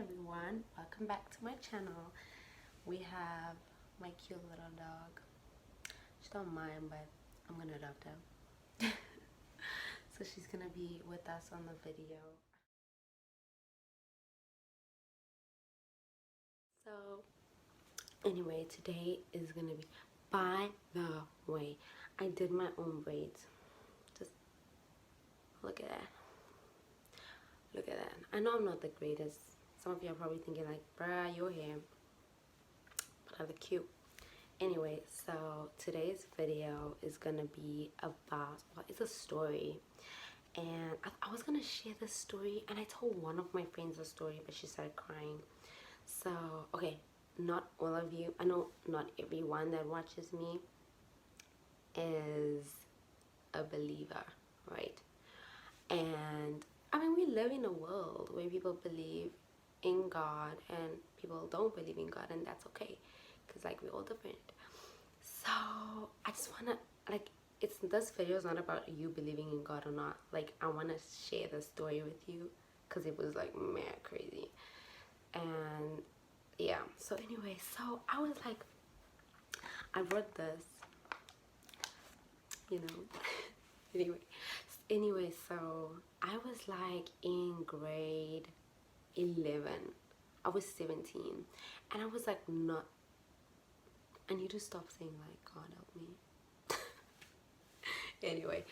Everyone, welcome back to my channel. We have my cute little dog. She don't mind, but I'm gonna adopt her. So she's gonna be with us on the video. So anyway, today is gonna be, by the way, I did my own braids. Just look at that. Look at that. I know I'm not the greatest. Some of you are probably thinking like, bruh, your hair, but I look cute. Anyway, so today's video is gonna be about, well, it's a story, and I was gonna share this story, and I told one of my friends a story, but she started crying. So okay, not all of you, I know not everyone that watches me is a believer, right? And I mean, we live in a world where people believe in God and people don't believe in God, and that's okay, because like we're all different. So I just wanna, like, it's, this video is not about you believing in God or not. Like, I wanna share the story with you because it was like mad crazy. And yeah, so anyway, so I was like, I wrote this, you know. anyway, so I was like in grade 11. I was 17, and I was like, not, I need to stop saying like, God help me. Anyway,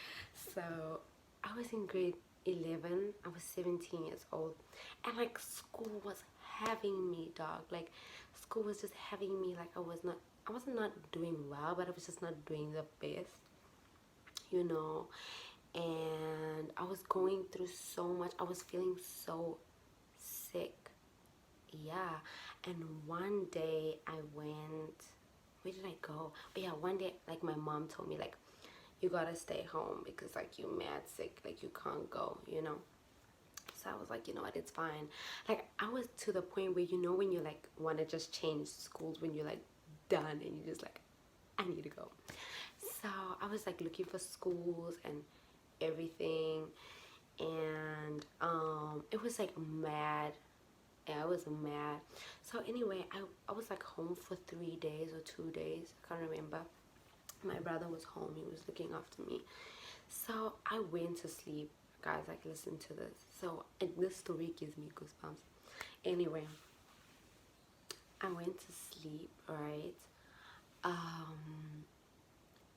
so I was in grade 11. I was 17 years old, and like school was having me, dog. Like school was just having me. Like I wasn't not doing well, but I was just not doing the best, you know. And I was going through so much. I was feeling so sick. Yeah. And one day I went, where did I go? But yeah, one day, like, my mom told me, like, you gotta stay home because like you mad sick, like you can't go, you know. So I was like, you know what, it's fine. Like I was to the point where, you know, when you like want to just change schools, when you're like done and you just like, I need to go. So I was like looking for schools and everything, and it was like mad. Yeah, I was mad. So anyway, I was like home for 3 days or 2 days, I can't remember. My brother was home, he was looking after me. So I went to sleep, guys. Like, listen to this. So this story gives me goosebumps. Anyway, I went to sleep, right? um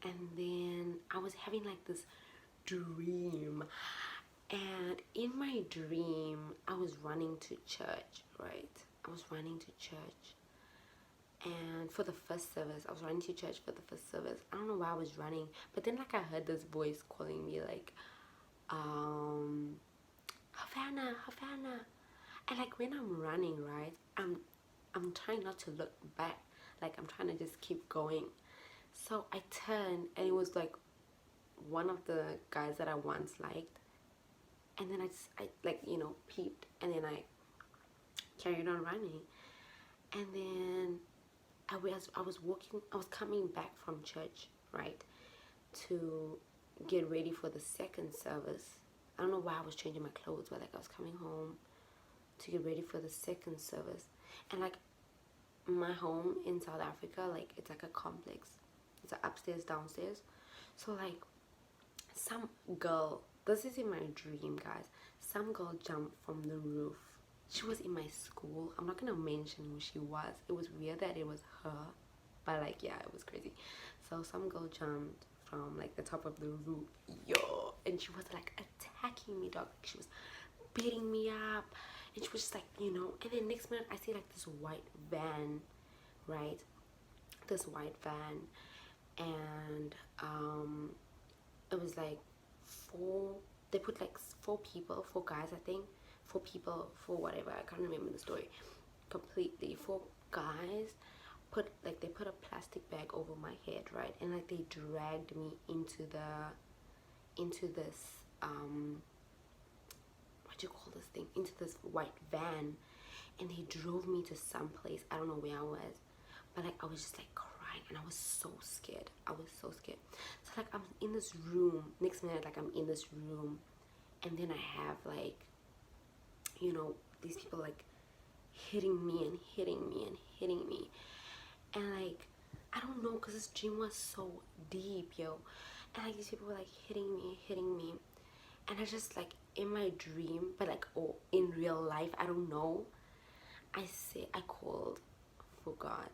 and then I was having like this dream, and in my dream I was running to church, right? I was running to church, and for the first service, I was running to church for the first service. I don't know why I was running, but then like I heard this voice calling me like, Havana, Havana. And like when I'm running, right, I'm trying not to look back. Like I'm trying to just keep going. So I turned, and it was like one of the guys that I once liked. And then I like, you know, peeped, and then I carried on running. And then I was walking, I was coming back from church, right, to get ready for the second service. I don't know why I was changing my clothes, but like I was coming home to get ready for the second service. And like my home in South Africa, like it's like a complex. It's a upstairs, downstairs. So like some girl, this is in my dream, guys. Some girl jumped from the roof. She was in my school. I'm not gonna mention who she was. It was weird that it was her, but like yeah, it was crazy. So some girl jumped from like the top of the roof, yo, and she was like attacking me, dog. She was beating me up, and she was just like, you know. And then next minute I see like this white van, right? This white van, and it was like four, they put like four people, four guys, I think, four people, four whatever, I can't remember the story completely. Four guys put like, they put a plastic bag over my head, right, and like they dragged me into this what do you call this thing, into this white van, and they drove me to some place. I don't know where I was, but like I was just like crying, and I was so scared. I was so scared. So like I'm in this room, next minute like I'm in this room, and then I have like, you know, these people like hitting me and hitting me and hitting me. And like, I don't know, because this dream was so deep, yo. And like, these people were like hitting me. And I just like, in my dream, but like, oh, in real life, I don't know. I called for God.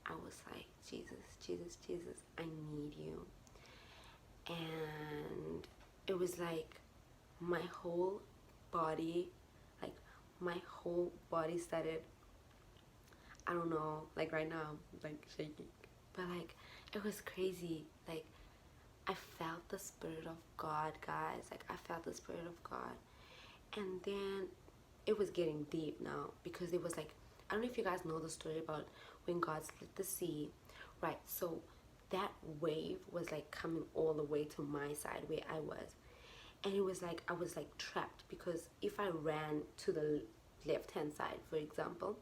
I was like, Jesus, I need you. And it was like my whole body, like my whole body started, I don't know, like right now I'm like shaking, but like it was crazy. Like I felt the Spirit of God, guys. Like I felt the Spirit of God. And then it was getting deep now, because it was like, I don't know if you guys know the story about when God split the sea, right? So that wave was like coming all the way to my side where I was. And it was like I was like trapped, because if I ran to the left hand side, for example,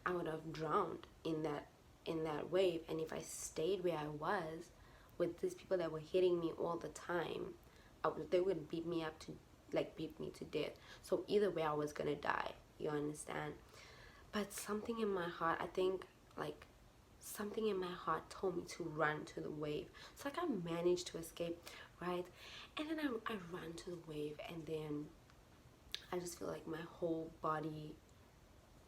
I would have drowned in that wave. And if I stayed where I was with these people that were hitting me all the time, they would beat me up to, like, beat me to death. So either way I was gonna die, you understand? But something in my heart, I think, like, something in my heart told me to run to the wave. So like I managed to escape, right? And then I ran to the wave, and then I just feel like my whole body,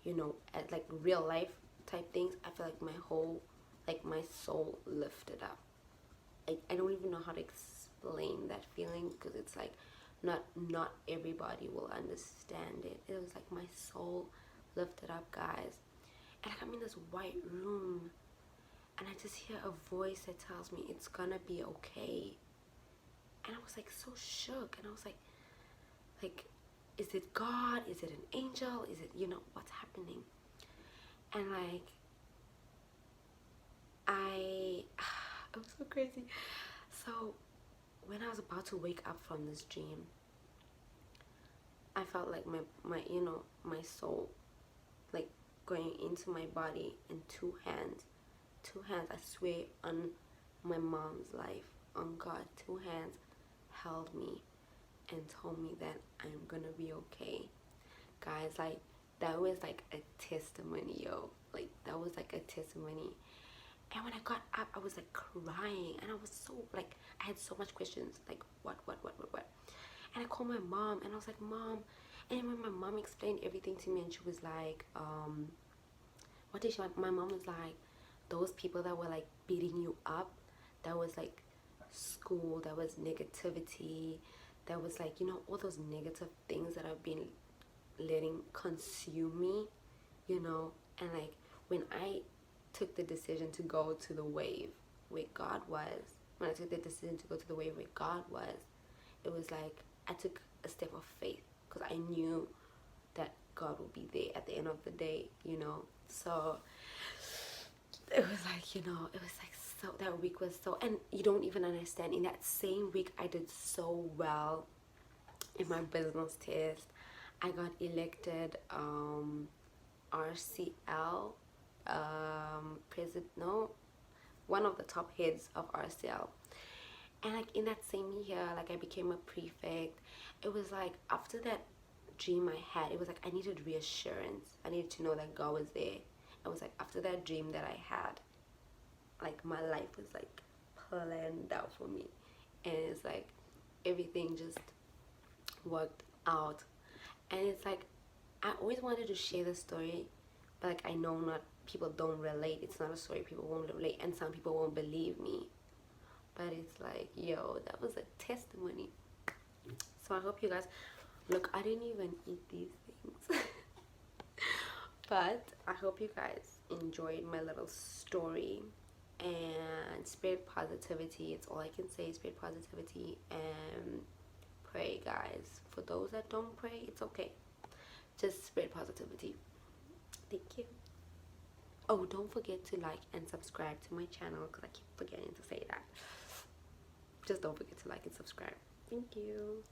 you know, at like real life type things, I feel like my whole, like my soul lifted up. Like I don't even know how to explain that feeling, because it's like not everybody will understand it. It was like my soul lifted up, guys. And like I'm in this white room, and I just hear a voice that tells me it's gonna be okay. And I was like so shook, and I was like, is it God? Is it an angel? Is it, you know, what's happening? And like it was so crazy. So when I was about to wake up from this dream, I felt like my you know, my soul like going into my body, and two hands, I swear on my mom's life, on God, two hands held me and told me that I'm gonna be okay. Guys, like that was like a testimony, yo. Like that was like a testimony. And when I got up, I was like crying, and I was so like, I had so much questions, like what. And I called my mom, and I was like, Mom. And when my mom explained everything to me, and she was like, what did she want? My mom was like, those people that were like beating you up, that was like school, that was negativity, that was like, you know, all those negative things that I've been letting consume me, you know. And like when I took the decision to go to the wave where God was, when I took the decision to go to the wave where God was, it was like I took a step of faith, because I knew that God would be there at the end of the day, you know. So it was like, you know, it was like, so that week was so, and you don't even understand, in that same week I did so well in my business test. I got elected RCL president, no, one of the top heads of RCL. And like in that same year, like I became a prefect. It was like after that dream I had, it was like I needed reassurance. I needed to know that God was there. It was like after that dream that I had, like my life was like planned out for me. And it's like everything just worked out. And it's like I always wanted to share the story, but like I know not people don't relate. It's not a story people won't relate, and some people won't believe me. But it's like, yo, that was a testimony. So I hope you guys, look, I didn't even eat these things. But I hope you guys enjoyed my little story, and spread positivity. It's all I can say, spread positivity, and pray, guys. For those that don't pray, it's okay. Just spread positivity. Thank you. Oh, don't forget to like and subscribe to my channel, because I keep forgetting to say that. Just don't forget to like and subscribe. Thank you.